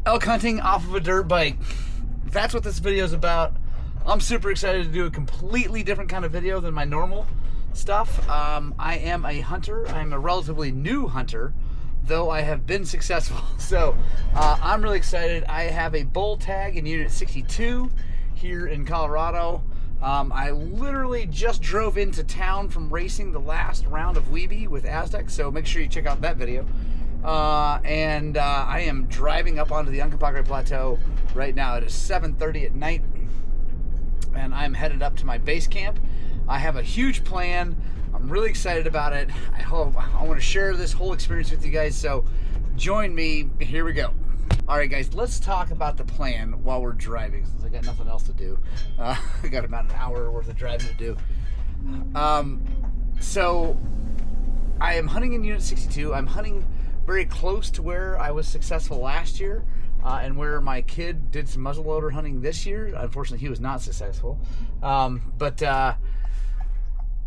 elk hunting off of a dirt bike. That's what this video is about. I'm super excited to do a completely different kind of video than my normal stuff. I am a hunter. I'm a relatively new hunter, though I have been successful. So I'm really excited. I have a bull tag in Unit 62 here in Colorado. I literally just drove into town from racing the last round of Weeby with Aztec, so make sure you check out that video. I am driving up onto the Uncompahgre Plateau right now. It is 7:30 at night, and I'm headed up to my base camp. I have a huge plan. I'm really excited about it. I want to share this whole experience with you guys, so join me. Here we go. All right, guys, let's talk about the plan while we're driving, since I got nothing else to do. I got about an hour worth of driving to do. So I am hunting in Unit 62. I'm hunting very close to where I was successful last year, and where my kid did some muzzleloader hunting this year. Unfortunately, he was not successful.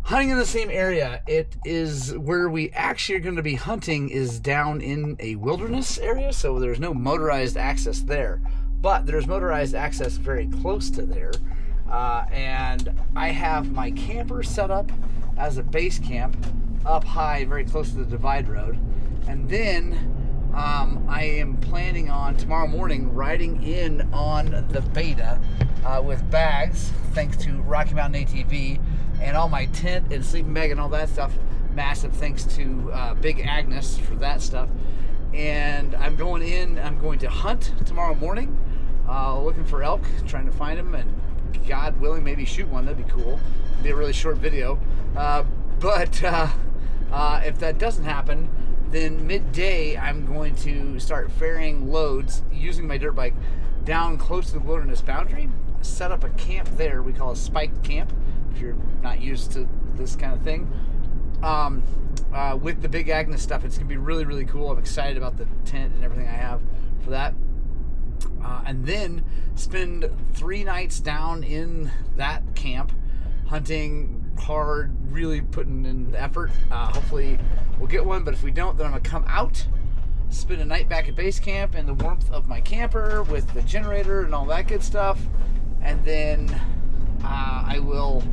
Hunting in the same area, it is where we actually are going to be hunting is down in a wilderness area, so there's no motorized access there, but there's motorized access very close to there. And I have my camper set up as a base camp up high, very close to the divide road. And then I am planning on tomorrow morning riding in on the Beta with bags, thanks to Rocky Mountain ATV, and all my tent and sleeping bag and all that stuff. Massive thanks to Big Agnes for that stuff. And I'm going to hunt tomorrow morning, looking for elk, trying to find them, and God willing, maybe shoot one. That'd be cool. It'd be a really short video. But if that doesn't happen, then midday I'm going to start ferrying loads using my dirt bike down close to the wilderness boundary, set up a camp there. We call it a spiked camp, if you're not used to this kind of thing. With the Big Agnes stuff, it's gonna be really, really cool. I'm excited about the tent and everything I have for that. And then spend 3 nights down in that camp, hunting hard, really putting in the effort. Hopefully we'll get one, but if we don't, then I'm gonna come out, spend a night back at base camp in the warmth of my camper with the generator and all that good stuff, and then I will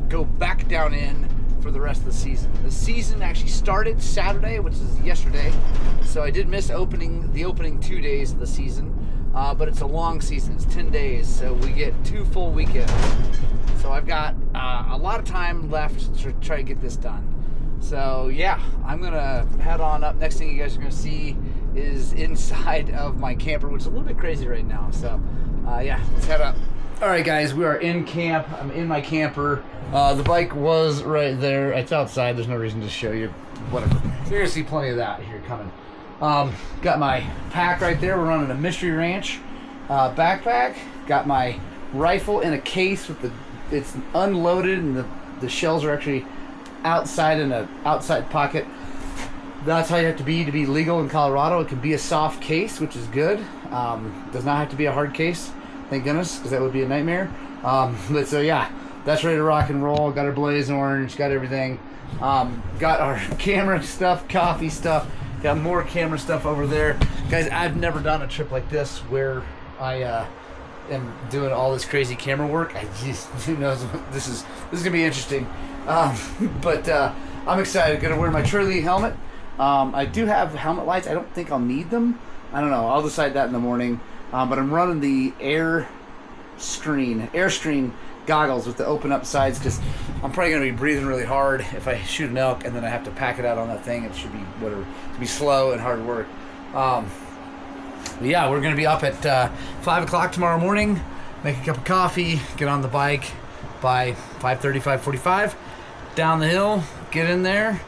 go back down in for the rest of the season. The season actually started Saturday, which is yesterday, so I did miss the opening 2 days of the season, but it's a long season. It's 10 days, so we get 2 full weekends. So I've got a lot of time left to try to get this done. So yeah, I'm gonna head on up. Next thing you guys are gonna see is inside of my camper, which is a little bit crazy right now. So yeah, let's head up. All right, guys, we are in camp. I'm in my camper. The bike was right there. It's outside. There's no reason to show you. Whatever. So you're gonna see plenty of that here coming. Got my pack right there. We're running a Mystery Ranch backpack. Got my rifle in a case with it's unloaded, and the shells are actually outside in an outside pocket. That's how you have to be legal in Colorado. It can be a soft case, which is good. Does not have to be a hard case, thank goodness, because that would be a nightmare. But so yeah, that's ready to rock and roll. Got our blaze orange, got everything. Got our camera stuff, coffee stuff. Got more camera stuff over there. Guys, I've never done a trip like this where I am doing all this crazy camera work. Who knows, this is gonna be interesting. But I'm excited. Gonna wear my Turley helmet. I do have helmet lights. I don't think I'll need them. I don't know. I'll decide that in the morning. But I'm running the Airstream goggles with the open up sides, because I'm probably going to be breathing really hard if I shoot an elk and then I have to pack it out on that thing. It should be whatever. It'll be slow and hard work. Yeah, we're going to be up at 5 o'clock tomorrow morning, make a cup of coffee, get on the bike by 5:30, 5:45, down the hill, get in there.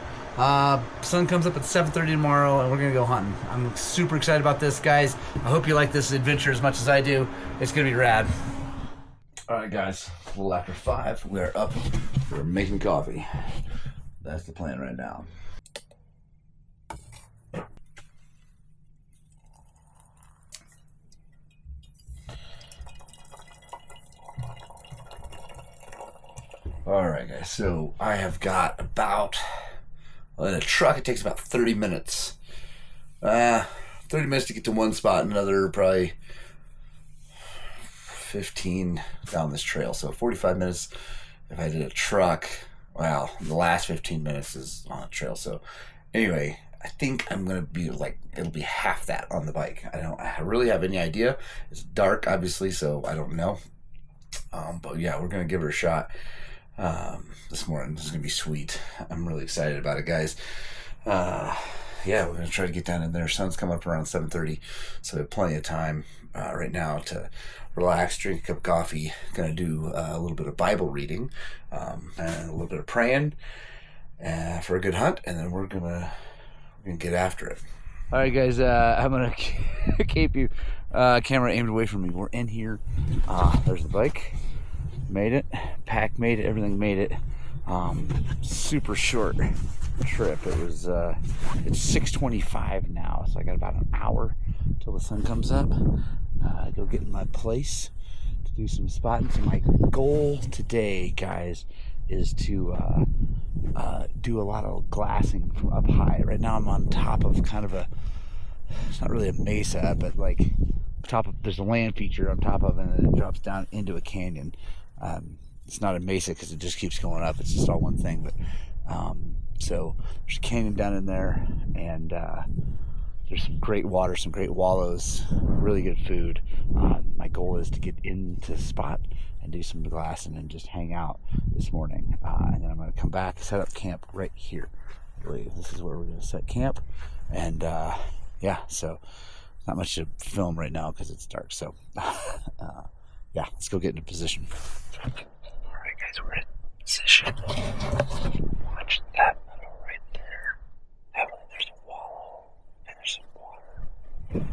Sun comes up at 7:30 tomorrow, and we're gonna go hunting. I'm super excited about this, guys. I hope you like this adventure as much as I do. It's gonna be rad. All right, guys, a little after 5, we're up, we're making coffee. That's the plan right now. All right, guys, so I have got about, in a truck, it takes about 30 minutes. 30 minutes to get to one spot, another probably 15 down this trail. So 45 minutes if I did a truck. Wow, the last 15 minutes is on a trail. So anyway, I think I'm going to be like, it'll be half that on the bike. I really have any idea. It's dark, obviously, so I don't know. But yeah, we're going to give her a shot this morning. This is going to be sweet. I'm really excited about it, guys. Yeah, we're going to try to get down in there. Sun's coming up around 7:30, so we have plenty of time right now to relax, drink a cup of coffee. Going to do a little bit of Bible reading and a little bit of praying for a good hunt, and then we're gonna get after it. All right, guys. I'm gonna keep you camera aimed away from me. We're in here. There's the bike. Made it. Pack made it. Everything made it. Super short trip. It was. It's 6:25 now, so I got about an hour till the sun comes up. Go get in my place to do some spotting. So my goal today, guys, is to do a lot of glassing from up high. Right now I'm on top of kind of it's not really a mesa, but like there's a land feature on top of it, and then it drops down into a canyon. It's not a mesa because it just keeps going up. It's just all one thing. But so there's a canyon down in there, and there's some great water, some great wallows, really good food. My goal is to get into the spot and do some glassing and just hang out this morning. And then I'm going to come back, set up camp right here. I believe this is where we're going to set camp. And yeah, so not much to film right now because it's dark. So yeah, let's go get into position. All right, guys, we're in position. Watch that meadow right there. Heavily, there's a wallow and there's some water.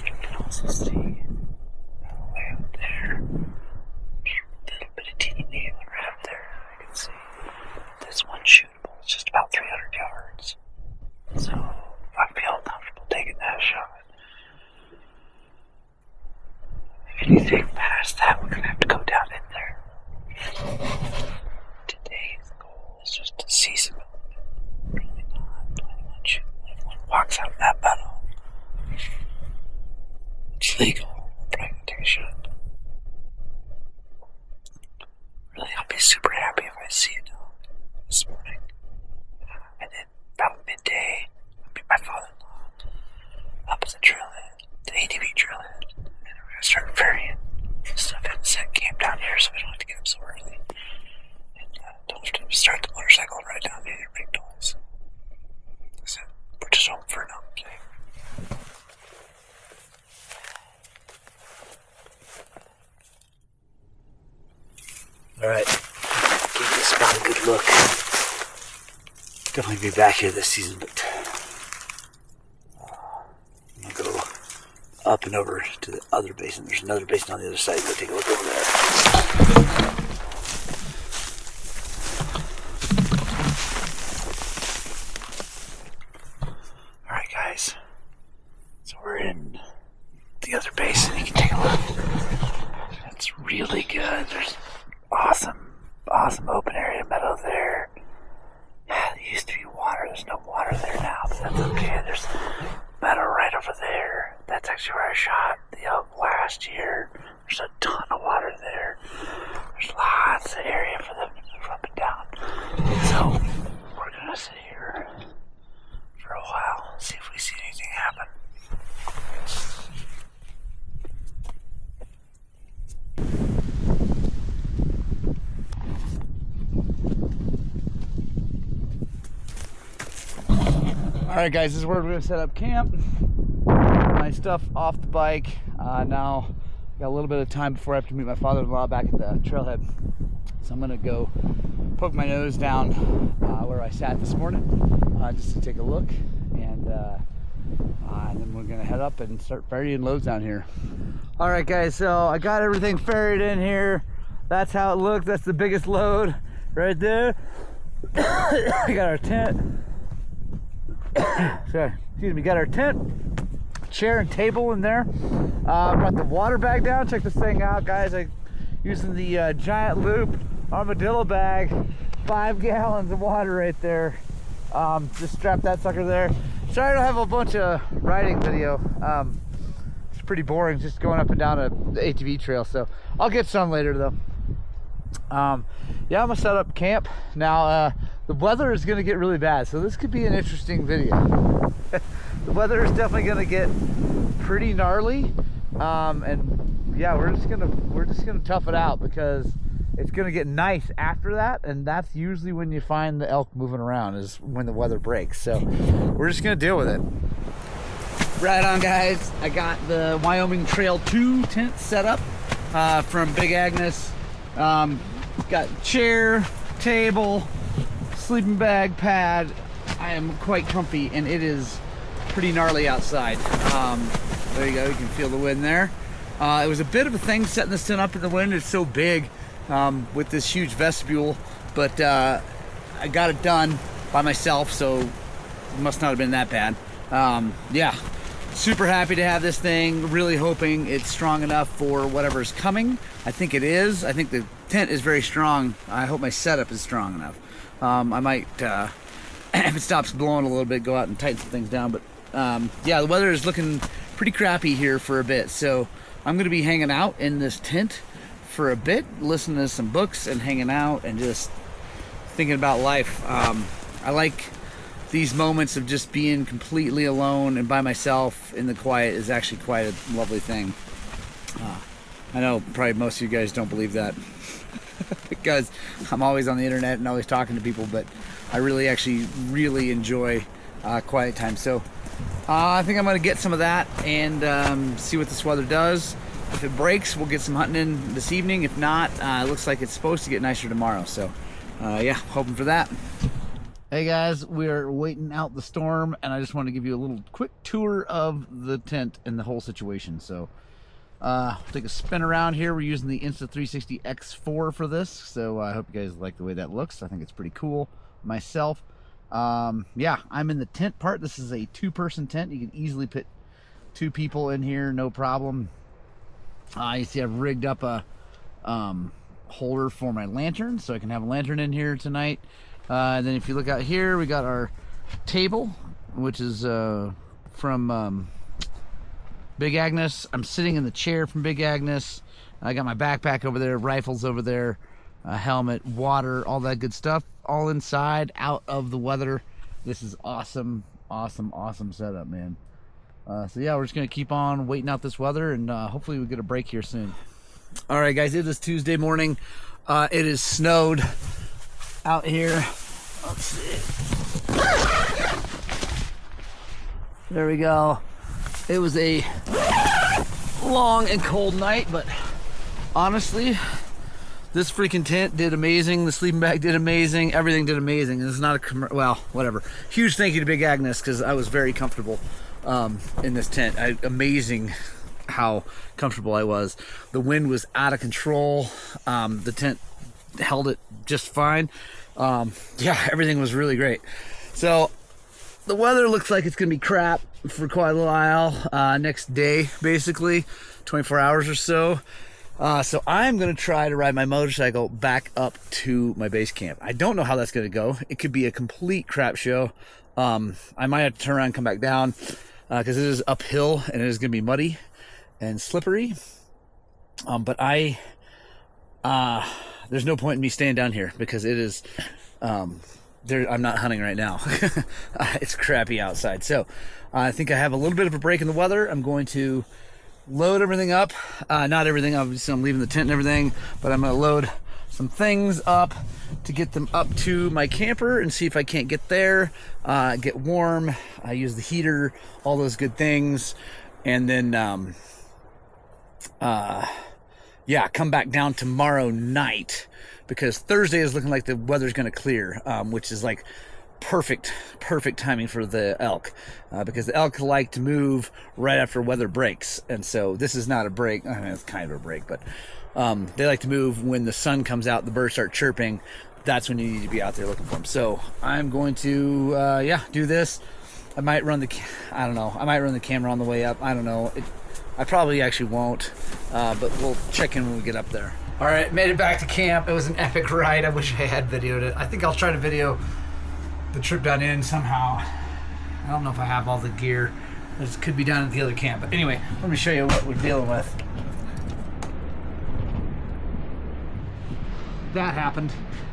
You can also see way out there. There's a little bit of teeny needler out there. I can see this one's shootable. It's just about 300 yards. So I feel comfortable taking that shot. If anything past that, we're going to have to go down in there. Today's goal is just to see some of it. Really not planning on shooting. If one walks out of that meadow, it's legal. I'm probably going to take a shot. Really, I'll be super happy if I see a dog this morning. And then about midday, I'll meet my father-in-law up at the trailhead, the ATV trailhead. And then we're going to start ferrying stuff in, set camp down here so we don't have to get up so early. And don't have to start the motorcycle and ride down there and make noise. So we're just home for now. Okay? Alright, give this spot a good look. Definitely be back here this season, but I'm going to go up and over to the other basin. There's another basin on the other side. Go take a look over there. Alright, guys. So we're in the other basin. You can take a look. That's really good. There's awesome open area meadow there. There used to be water. There's no water there now, but that's okay. There's meadow right over there. That's actually where I shot the elk last year. There's a ton of water there. There's lots of area for them to move up and down. So we're gonna sit here for a while, see if we see anything happen. Alright, guys, this is where we're going to set up camp. My stuff off the bike. Now, got a little bit of time before I have to meet my father-in-law back at the trailhead. So I'm going to go poke my nose down where I sat this morning just to take a look. And then we're going to head up and start ferrying loads down here. Alright, guys, so I got everything ferried in here. That's how it looks. That's the biggest load right there. We got our tent. Sorry, excuse me, got our tent, chair and table in there. Brought the water bag down. Check this thing out, guys. I'm using the Giant Loop armadillo bag, 5 gallons of water right there. Just strap that sucker there. Sorry I don't have a bunch of riding video. It's pretty boring just going up and down the ATV trail, so I'll get some later though. Yeah, I'm gonna set up camp now. The weather is gonna get really bad, so this could be an interesting video. The weather is definitely gonna get pretty gnarly, and yeah, we're just gonna tough it out because it's gonna get nice after that, and that's usually when you find the elk moving around, is when the weather breaks. So we're just gonna deal with it. Right on, guys. I got the Wyoming Trail 2 tent set up from Big Agnes. Got chair, table, sleeping bag, pad. I am quite comfy, and it is pretty gnarly outside. There you go, you can feel the wind there. It was a bit of a thing setting this tent up in the wind. It's so big with this huge vestibule, but I got it done by myself, so it must not have been that bad. Yeah, super happy to have this thing. Really hoping it's strong enough for whatever's coming. I think it is. I think the tent is very strong. I hope my setup is strong enough. I might, if it stops blowing a little bit, go out and tighten some things down. But yeah, the weather is looking pretty crappy here for a bit, so I'm going to be hanging out in this tent for a bit, listening to some books and hanging out and just thinking about life. I like these moments of just being completely alone and by myself in the quiet is actually quite a lovely thing. I know probably most of you guys don't believe that because I'm always on the internet and always talking to people, but I really enjoy quiet time. So I think I'm going to get some of that and see what this weather does. If it breaks, we'll get some hunting in this evening. If not, it looks like it's supposed to get nicer tomorrow. So yeah, hoping for that. Hey guys, we're waiting out the storm, and I just want to give you a little quick tour of the tent and the whole situation. So take a spin around here. We're using the Insta360 X4 for this, so I hope you guys like the way that looks. I think it's pretty cool myself. Yeah, I'm in the tent part. This is a 2-person tent. You can easily put 2 people in here, no problem. You see I've rigged up a holder for my lantern, so I can have a lantern in here tonight. And then if you look out here, we got our table, which is from Big Agnes. I'm sitting in the chair from Big Agnes. I got my backpack over there, rifles over there, a helmet, water, all that good stuff, all inside, out of the weather. This is awesome, awesome, awesome setup, man. So yeah, we're just gonna keep on waiting out this weather, and hopefully we get a break here soon. All right, guys, it is Tuesday morning. It is snowed out here. Let's see. There we go. It was a long and cold night, but honestly, this freaking tent did amazing. The sleeping bag did amazing. Everything did amazing. This is not a well, whatever. Huge thank you to Big Agnes, because I was very comfortable in this tent. Amazing how comfortable I was. The wind was out of control. The tent held it just fine. Yeah, everything was really great. So the weather looks like it's gonna be crap for quite a while. Next day, basically 24 hours or so. So I'm gonna try to ride my motorcycle back up to my base camp. I don't know how that's gonna go. It could be a complete crap show. I might have to turn around and come back down because it is uphill and it is gonna be muddy and slippery. But there's no point in me staying down here because it is I'm not hunting right now. It's crappy outside. So I think I have a little bit of a break in the weather. I'm going to load everything up. Not everything, obviously I'm leaving the tent and everything, but I'm going to load some things up to get them up to my camper and see if I can't get there, get warm, use the heater, all those good things, and then yeah, come back down tomorrow night, because Thursday is looking like the weather's going to clear, which is like perfect timing for the elk, because the elk like to move right after weather breaks. And so this is not a break. I mean, it's kind of a break, but they like to move when the sun comes out, the birds start chirping. That's when you need to be out there looking for them. So I'm going to yeah, do this. I might run the I don't know, I might run the camera on the way up. I don't know, I probably actually won't, but we'll check in when we get up there. All right, made it back to camp. It was an epic ride. I wish I had videoed it. I think I'll try to video the trip down in somehow. I don't know if I have all the gear. This could be done at the other camp. But anyway, let me show you what we're dealing with. That happened.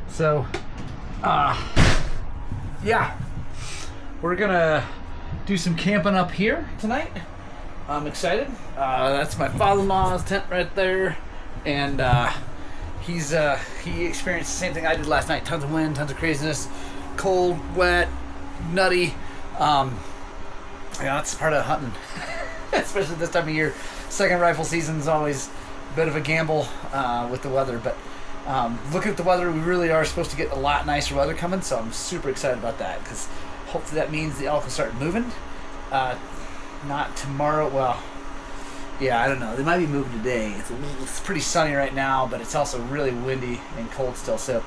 So, yeah. We're gonna do some camping up here tonight. I'm excited. That's my father-in-law's tent right there. And he experienced the same thing I did last night. Tons of wind, tons of craziness. Cold, wet, nutty. Yeah, that's part of hunting, especially this time of year. Second rifle season is always a bit of a gamble with the weather, but looking at the weather, we really are supposed to get a lot nicer weather coming, so I'm super excited about that, because hopefully that means the elk will start moving. Not tomorrow, well, yeah, I don't know. They might be moving today. It's pretty sunny right now, but it's also really windy and cold still, so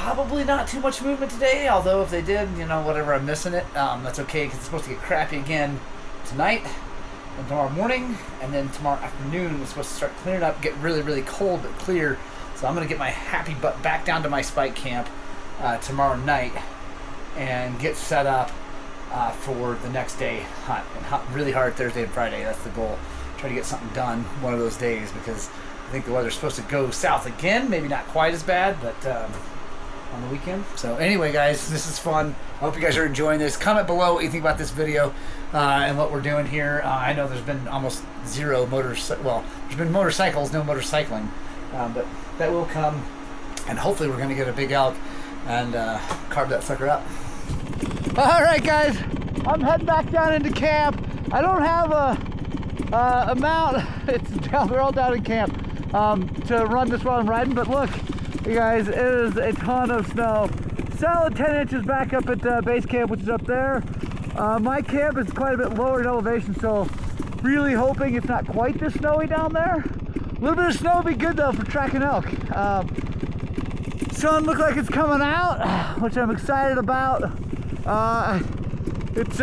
probably not too much movement today, although if they did, you know, whatever, I'm missing it. That's okay, because it's supposed to get crappy again tonight and tomorrow morning, and then tomorrow afternoon it's supposed to start clearing up, get really, really cold but clear. So I'm going to get my happy butt back down to my spike camp tomorrow night and get set up for the next day hunt, and hunt really hard Thursday and Friday. That's the goal. Try to get something done one of those days, because I think the weather's supposed to go south again. Maybe not quite as bad, but on the weekend. So anyway, guys, this is fun. I hope you guys are enjoying this. Comment below what you think about this video and what we're doing here. I know there's been almost zero well, there's been motorcycles, no motorcycling, but that will come, and hopefully we're going to get a big elk and carve that sucker up. All right, guys, I'm heading back down into camp. I don't have a mount. It's down. They're all down in camp to run this while I'm riding. But look, you guys, it is a ton of snow. Solid 10 inches back up at base camp, which is up there. My camp is quite a bit lower in elevation, so really hoping it's not quite this snowy down there. A little bit of snow would be good though for tracking elk. Sun looks like it's coming out, which I'm excited about. It's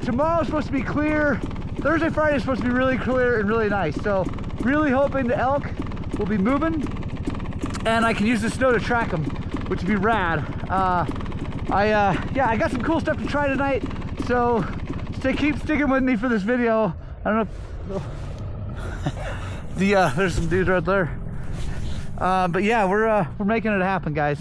tomorrow's supposed to be clear. Thursday, Friday is supposed to be really clear and really nice. So really hoping the elk will be moving, and I can use the snow to track them, which would be rad. Yeah, I got some cool stuff to try tonight. So keep sticking with me for this video. I don't know if, there's some dudes right there. But yeah, we're making it happen, guys.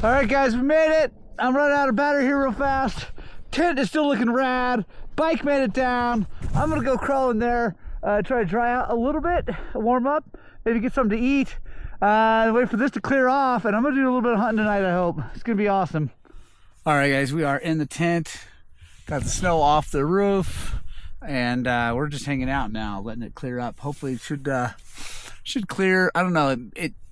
All right, guys, we made it. I'm running out of battery here real fast. Tent is still looking rad. Bike made it down. I'm gonna go crawl in there, try to dry out a little bit, warm up, maybe get something to eat, wait for this to clear off, and I'm gonna do a little bit of hunting tonight, I hope. It's gonna be awesome. All right, guys, we are in the tent. Got the snow off the roof, and we're just hanging out now, letting it clear up. Hopefully it should clear. I don't know.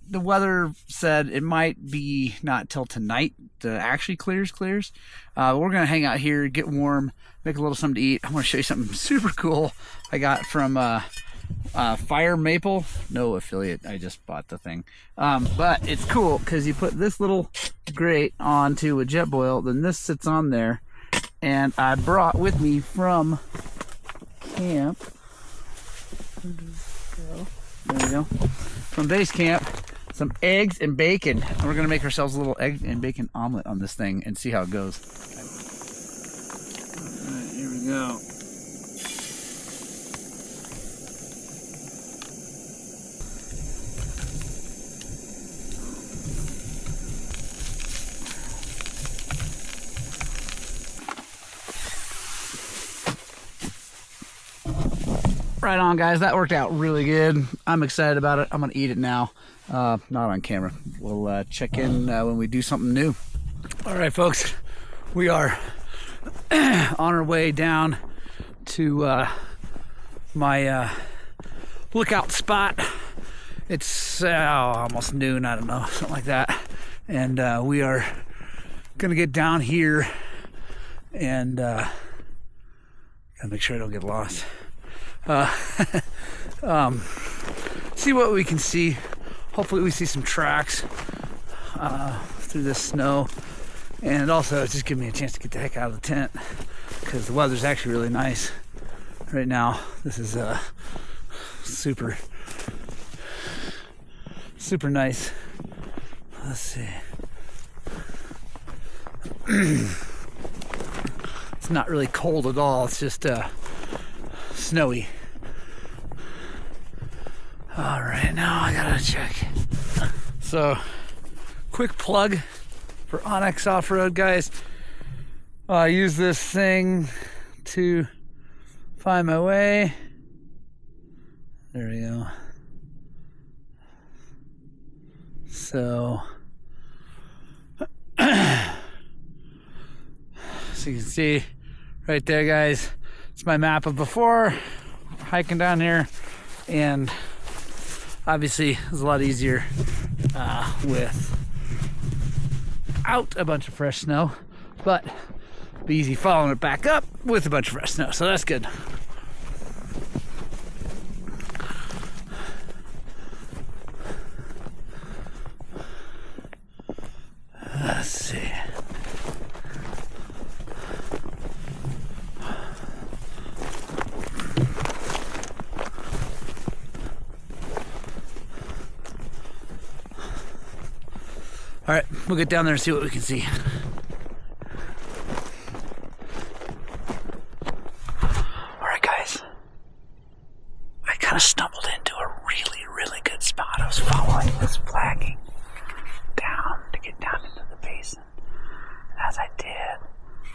The weather said it might be not till tonight that actually clears. We're gonna hang out here, get warm, make a little something to eat. I want to show you something super cool I got from Fire Maple. No affiliate. I just bought the thing, but it's cool because you put this little grate onto a jet boil, then this sits on there, and I brought with me from camp. There we go. From base camp, some eggs and bacon. And we're gonna make ourselves a little egg and bacon omelet on this thing and see how it goes. All right, here we go. Right on, guys. That worked out really good. I'm excited about it. I'm gonna eat it now. Not on camera. We'll check in when we do something new. All right, folks, we are on our way down to my lookout spot. It's almost noon, I don't know, something like that, and we are gonna get down here and gotta make sure I don't get lost. See what we can see. Hopefully we see some tracks through this snow, and also it's just giving me a chance to get the heck out of the tent because the weather's actually really nice right now. This is super nice. Let's see. It's not really cold at all. It's just snowy. All right, now I gotta check. So, quick plug for Onyx Off-Road, guys. I use this thing to find my way. There we go. So you can see right there, guys, it's my map of before hiking down here, and obviously it's a lot easier without a bunch of fresh snow, but it'll be easy following it back up with a bunch of fresh snow, so that's good. Let's see. All right, we'll get down there and see what we can see. All right, guys. I kind of stumbled into a really, really good spot. I was following this flagging down to get down into the basin. And as I did,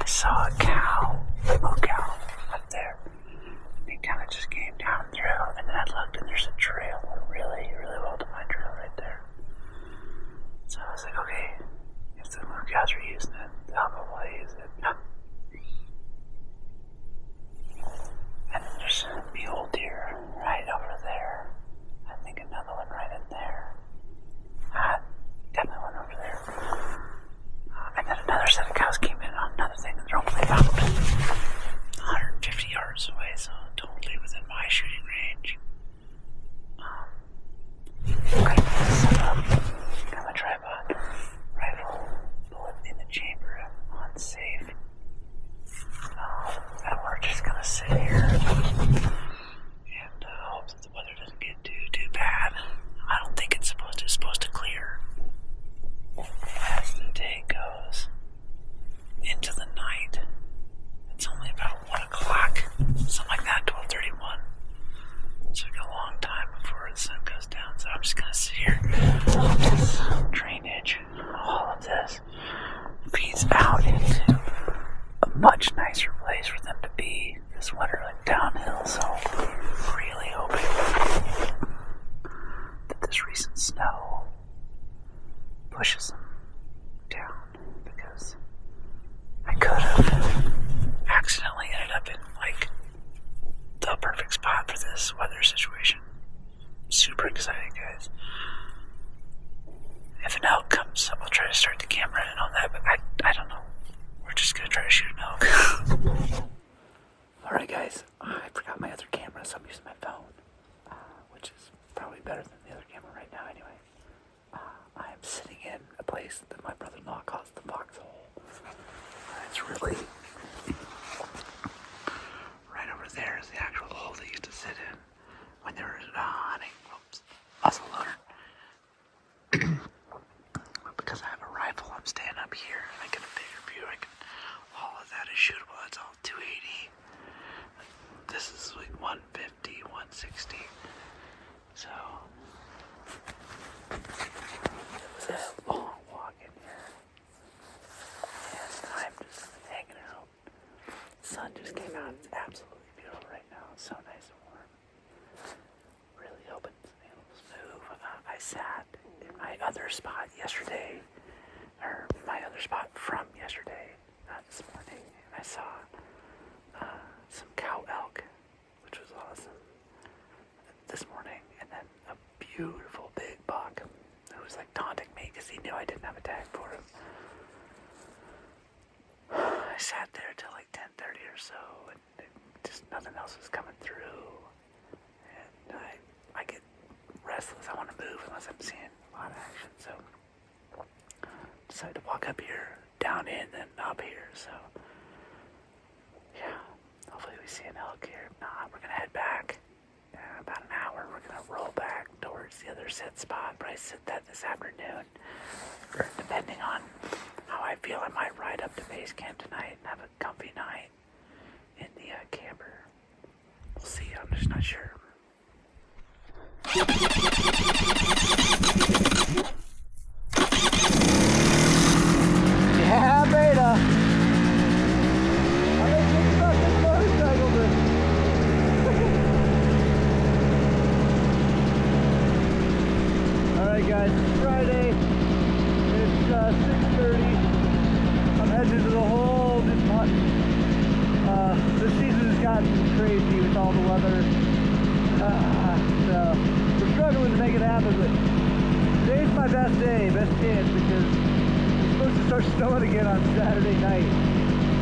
I saw a cow, a little cow up there. And it kind of just came down through. And then I looked and there's a trail, a really, really well-defined trail right there. So I was like, okay, if the little cows are using it, I'll probably use it. And then there's a mule deer right over there. I think another one right in there. Definitely one over there. And then another set of cows came in on another thing, and they're only about 150 yards away, so totally within my shooting range. I'm gonna set up. Got my tripod, rifle, bullet in the chamber, unsafe. And we're just gonna sit here and hope that the weather doesn't get too bad. I don't think it's supposed to clear as the day goes into the night. It's only about 1 o'clock, something like that, 12:31. So we got a long time before the sun goes down. So I'm just gonna sit here. This drainage, all of this feeds out into a much nicer place for them to be this winter, like downhill. So I'm really hoping that this recent snow pushes them down, because I could have accidentally ended up in like the perfect spot for this weather situation. Super excited, guys. If an elk comes, I'll try to start the camera in on that, but I don't know. We're just gonna try to shoot an elk. Alright, guys, I forgot my other camera, so I'm using my phone, which is probably better than the other camera right now anyway. I am sitting in a place that my brother-in-law calls the foxhole. It's really right over there is the actual hole they used to sit in when they were hunting. Oops, muzzle loader. Because I have a rifle, I'm staying up here. I get a bigger view. All of that is shootable. That's all 280. This is like 150, 160. So it was a long walk in here, and I'm just hanging out. The sun just came out. It's absolutely beautiful right now. It's so nice and warm. Really hoping it's able to move. I sat in my other spot yesterday, or my other spot from yesterday, this morning, and I saw some cow elk, which was awesome, this morning, and then a beautiful big buck who was like taunting me because he knew I didn't have a tag for him. I sat there till like 10:30 or so, and just nothing else was coming through, and I get restless. I want to move unless I'm seeing a lot of action, so decided to walk up here, down in, then up here. So yeah, hopefully we see an elk here. If not, we're gonna head back. About an hour, we're gonna roll back towards the other set spot. Probably sit that this afternoon, or depending on how I feel. I might ride up to base camp tonight and have a comfy night in the camper. We'll see. I'm just not sure. Yeah, beta. I think it's about this motorcycle, but alright guys, it's Friday. It's 6:30. I'm heading to the hole. This season has gotten crazy with all the weather. So we're struggling to make it happen, but today's my best day, best chance, because it's supposed to start snowing again on Saturday night.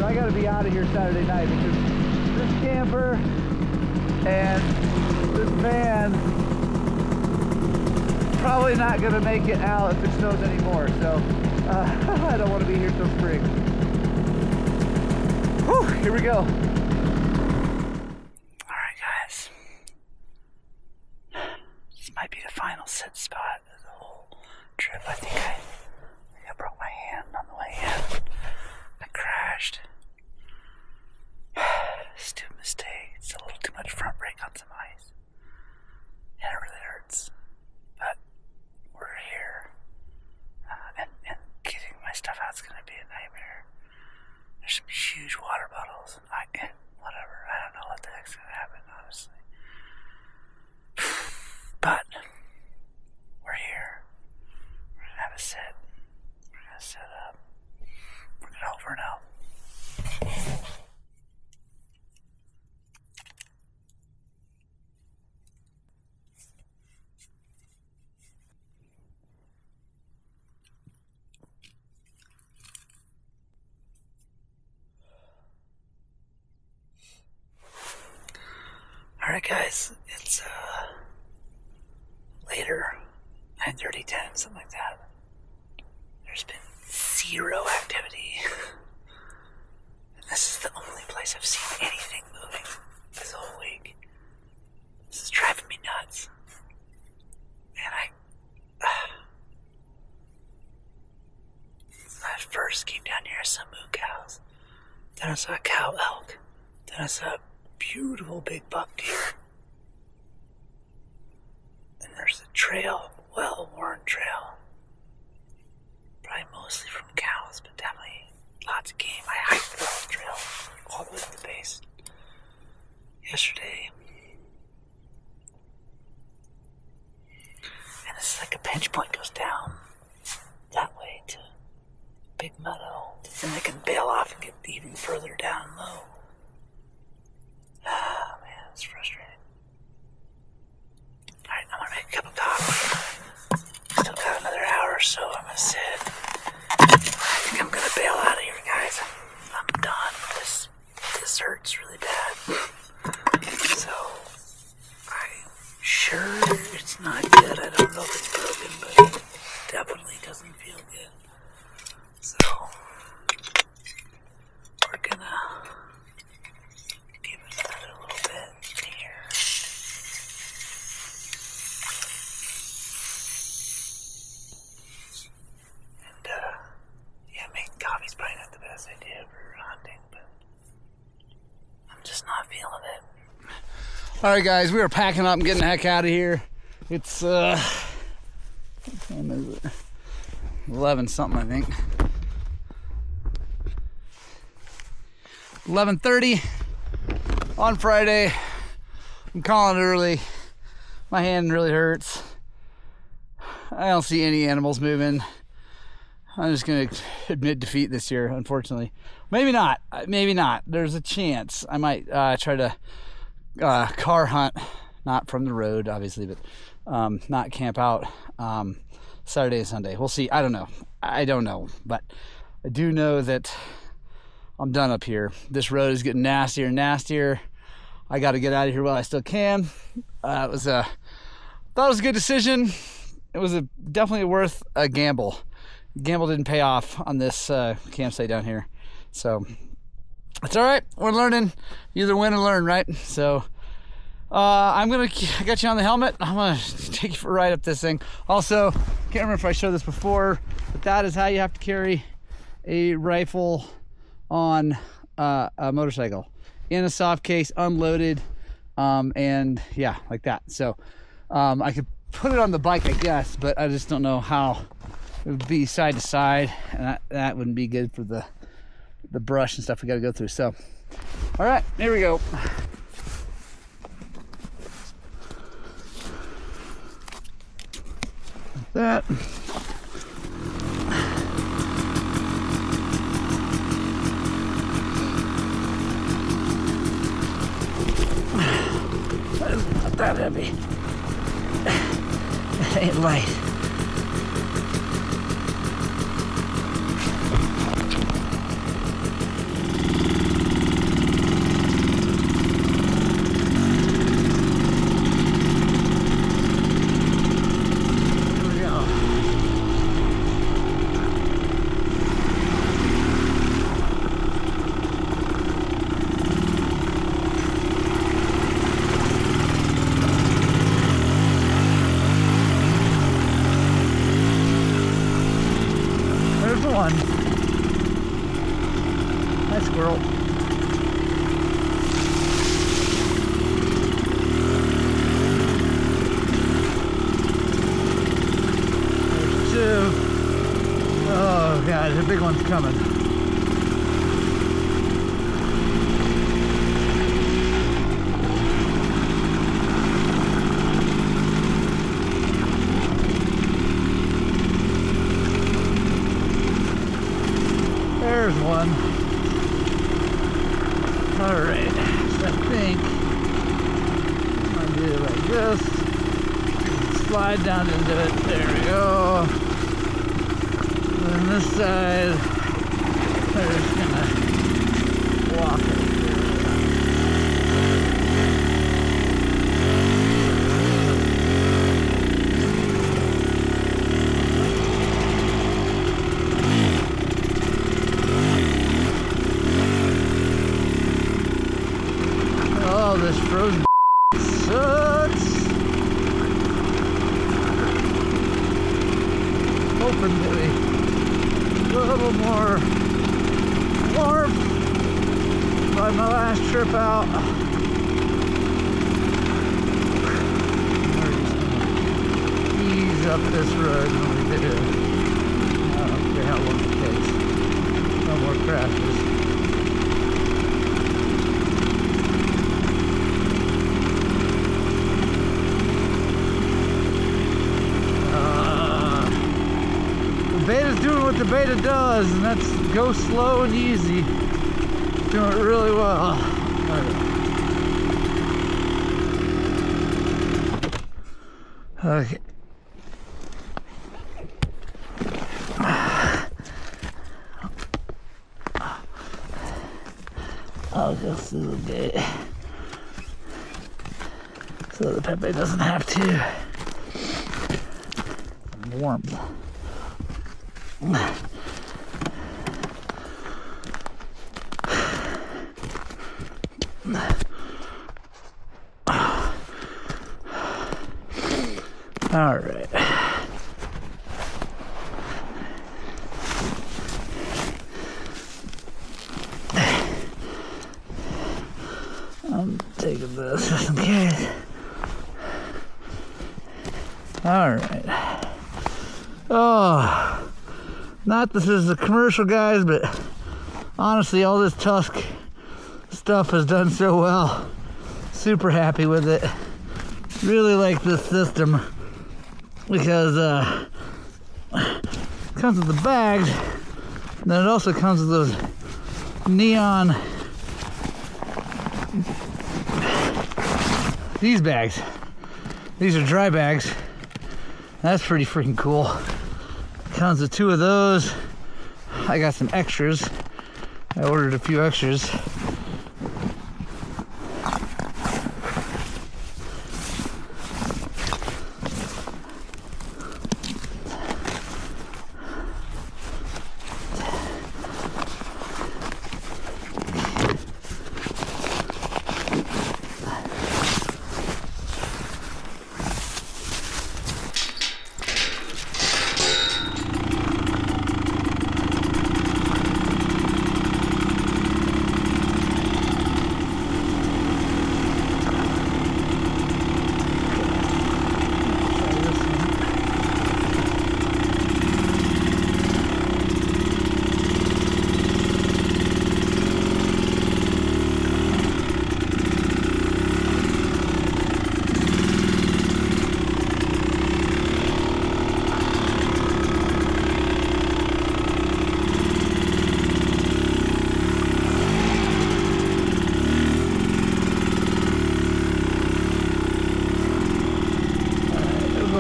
So I gotta be out of here Saturday night, because this camper and this van probably not gonna make it out if it snows anymore. So I don't want to be here till spring. Whew, here we go. Alright guys, this might be the final sit spot of the whole trip. I think I broke my hand on the way in. I crashed. Stupid mistake. It's a little too much front brake on some ice. And it really hurts. But we're here. And getting my stuff out is going to be a nightmare. There's some huge water bottles and whatever. I don't know what the heck's going to happen, honestly. But we're here. We're going to have a sit. We're going to set up. We're going to over and out. Alright guys, it's later, 9:30, 10, something like that. There's been zero activity. And this is the only place I've seen anything moving this whole week. This is driving me nuts. And I first came down here, I saw moo cows. Then I saw a cow elk. Then I saw a beautiful big buck deer. And there's a trail, well-worn trail. Probably mostly from cows, but definitely lots of game. I hiked the whole trail all the way to the base yesterday. And this is like a pinch point, goes down that way to Big Meadow. Then I can bail off and get even further down low. Ah, man, it's frustrating. Alright, I'm gonna make a cup of coffee. Still got another hour or so. I'm gonna sit. I think I'm gonna bail out of here, guys. I'm done. This hurts really bad. So, I'm sure it's not good. I don't know if it's broken, but it definitely doesn't feel good. So, we're gonna give it another little bit here. And, yeah, making coffee's probably not the best idea for hunting, but I'm just not feeling it. Alright guys, we are packing up and getting the heck out of here. It's, what time is it? 11 something, I think. 11:30 on Friday. I'm calling it early. My hand really hurts. I don't see any animals moving. I'm just gonna admit defeat this year, unfortunately. Maybe not. Maybe not. There's a chance I might try to car hunt, not from the road, obviously, but not camp out Saturday and Sunday. We'll see. I don't know. I don't know, but I do know that I'm done up here. This road is getting nastier and nastier. I got to get out of here while I still can. Thought it was a good decision. It was definitely worth a gamble. Gamble didn't pay off on this campsite down here, so it's all right. We're learning. You either win or learn, right? So I got you on the helmet. I'm gonna take you for a ride up this thing. Also, can't remember if I showed this before, but that is how you have to carry a rifle on a motorcycle in a soft case, unloaded, and yeah, like that. So I could put it on the bike, I guess, but I just don't know how. It would be side to side, and that wouldn't be good for the brush and stuff we got to go through. So, all right, here we go. Like that. That's not that heavy. It ain't light. One. Hi, squirrel. There's two. Oh god, the big one's coming. There's one. Alright, so I think I'm gonna do it like this. Slide down into it. There we go. And then this side, we're just gonna walk it. This frozen sucks. Hoping to be a little more warmth by my last trip out. We're just gonna ease up this road when we do. I don't care how long it takes. No more crashes. Beta's doing what the Beta does, and that's go slow and easy. Doing it really well. Okay. I'll go through the gate so the Pepe doesn't have to. Warmth. All right. I'm taking this just in case. All right. Oh, not this is a commercial, guys, but honestly, all this Tusk stuff has done so well. Super happy with it. Really like this system because it comes with the bags, and then it also comes with those neon these bags. These are dry bags. That's pretty freaking cool. Comes with 2 of those. I got some extras. I ordered a few extras.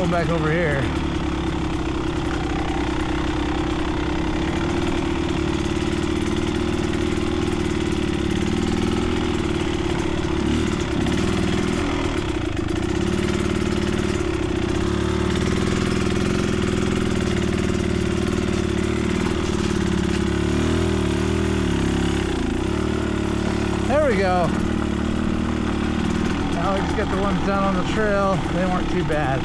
go back over here. There we go. Now we just got the ones down on the trail. They weren't too bad.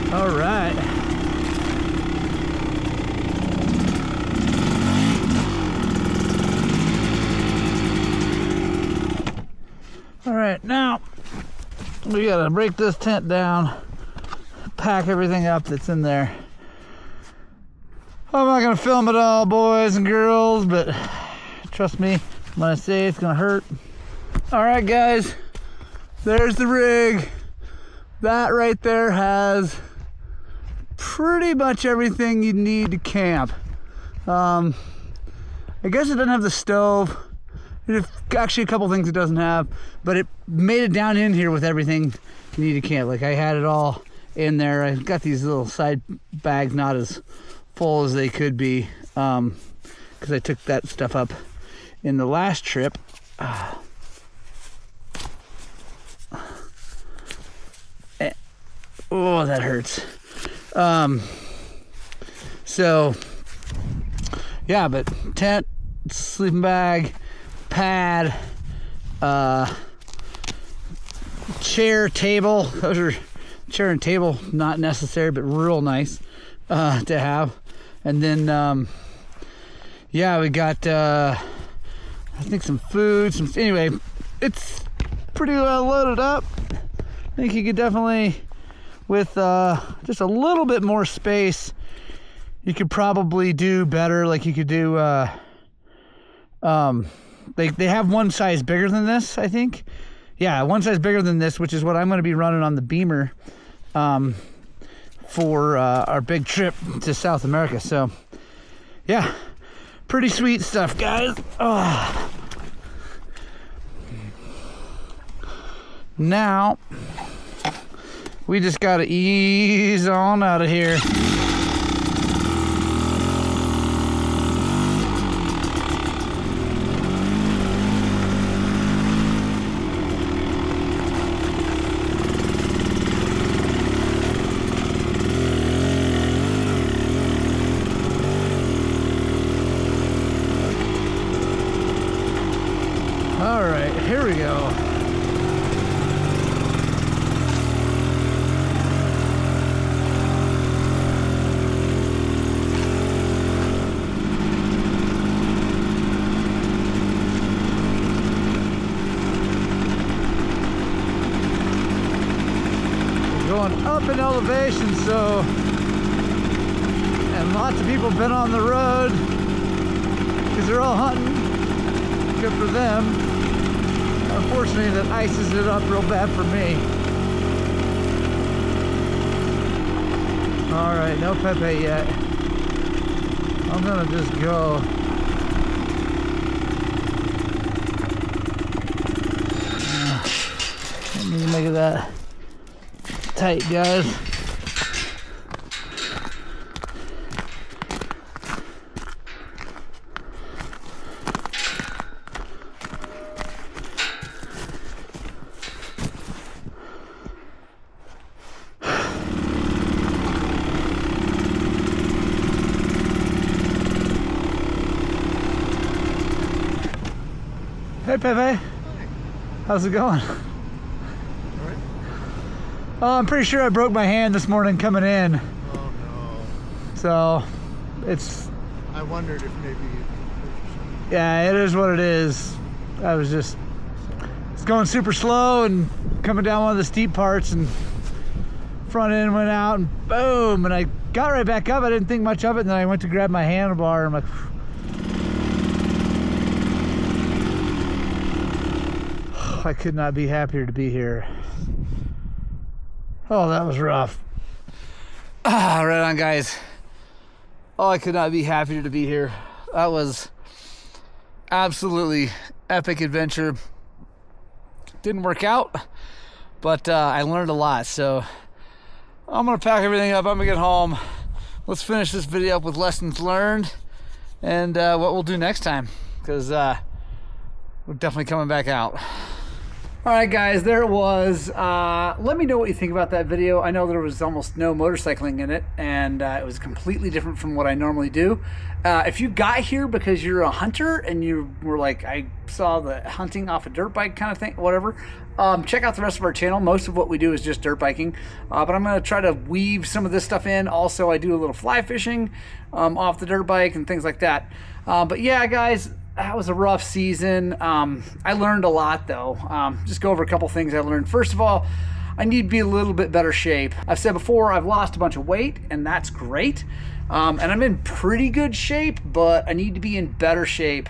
All right. All right, now we gotta break this tent down, pack everything up that's in there. I'm not gonna film it all, boys and girls, but trust me when I say it's gonna hurt. All right, guys, there's the rig. That right there has pretty much everything you need to camp. I guess it doesn't have the stove. There's actually a couple things it doesn't have, but it made it down in here with everything you need to camp. Like I had it all in there. I got these little side bags, not as full as they could be, because I took that stuff up in the last trip. Oh, that hurts. So yeah, but tent, sleeping bag, pad, chair, table. Those are chair and table, not necessary, but real nice to have. And then yeah, we got I think some food, anyway, it's pretty well loaded up. I think you could definitely, with just a little bit more space, you could probably do better. Like you could do they have one size bigger than this, I think. Yeah, one size bigger than this, which is what I'm going to be running on the Beamer for our big trip to South America. So yeah, pretty sweet stuff, guys. Oh. Now we just got to ease on out of here. All right, here we go. Going up in elevation, so, and lots of people have been on the road because they're all hunting. Good for them. Unfortunately, that ices it up real bad for me. All right, no Pepe yet. I'm gonna just go. Let me make it that tight, guys. Hey, Pepe. Hi. How's it going? I'm pretty sure I broke my hand this morning coming in. Oh no. So, it's... I wondered if maybe you hurt yourself. Yeah, it is what it is. I was just... It's going super slow and coming down one of the steep parts and front end went out and boom, and I got right back up. I didn't think much of it, and then I went to grab my handlebar and I'm like, I could not be happier to be here. Oh, that was rough. Right on, guys. Oh, I could not be happier to be here. That was absolutely epic adventure. Didn't work out, but I learned a lot. So I'm gonna pack everything up. I'm gonna get home. Let's finish this video up with lessons learned and what we'll do next time, because we're definitely coming back out. All right, guys, there it was. Let me know what you think about that video. I know there was almost no motorcycling in it, and it was completely different from what I normally do. If you got here because you're a hunter and you were like, I saw the hunting off a dirt bike kind of thing, whatever, check out the rest of our channel. Most of what we do is just dirt biking, but I'm going to try to weave some of this stuff in. Also, I do a little fly fishing off the dirt bike and things like that. But yeah, guys, that was a rough season. I learned a lot, though. Just go over a couple things I learned. First of all, I need to be a little bit better shape. I've said before, I've lost a bunch of weight, and that's great. And I'm in pretty good shape, but I need to be in better shape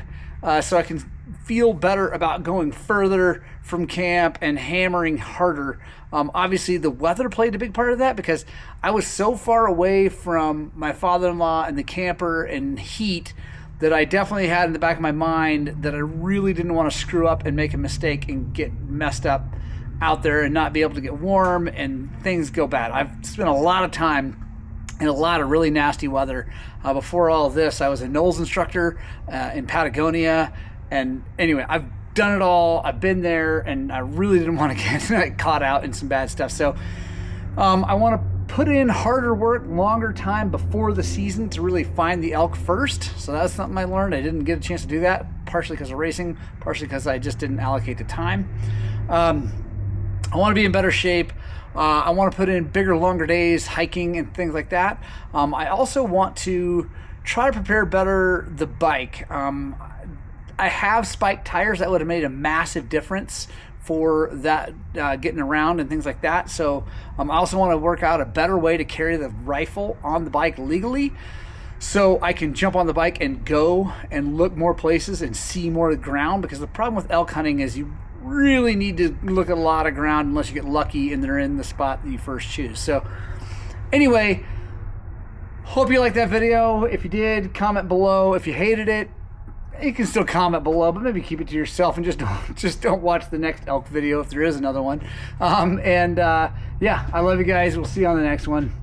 so I can feel better about going further from camp and hammering harder. Obviously, the weather played a big part of that, because I was so far away from my father-in-law and the camper and heat that I definitely had in the back of my mind that I really didn't want to screw up and make a mistake and get messed up out there and not be able to get warm and things go bad. I've spent a lot of time in a lot of really nasty weather. Before all of this, I was a NOLS instructor in Patagonia. And anyway, I've done it all. I've been there, and I really didn't want to get caught out in some bad stuff. So I want to put in harder work, longer time before the season to really find the elk first. So that's something I learned. I didn't get a chance to do that, partially because of racing, partially because I just didn't allocate the time. I want to be in better shape. I want to put in bigger, longer days, hiking and things like that. I also want to try to prepare better the bike. I have spiked tires that would have made a massive difference for that getting around and things like that. So I also want to work out a better way to carry the rifle on the bike legally, so I can jump on the bike and go and look more places and see more of the ground, because the problem with elk hunting is you really need to look at a lot of ground unless you get lucky and they're in the spot that you first choose. So anyway, hope you liked that video. If you did, comment below. If you hated it, you can still comment below, but maybe keep it to yourself and just don't watch the next elk video if there is another one. Yeah, I love you guys. We'll see you on the next one.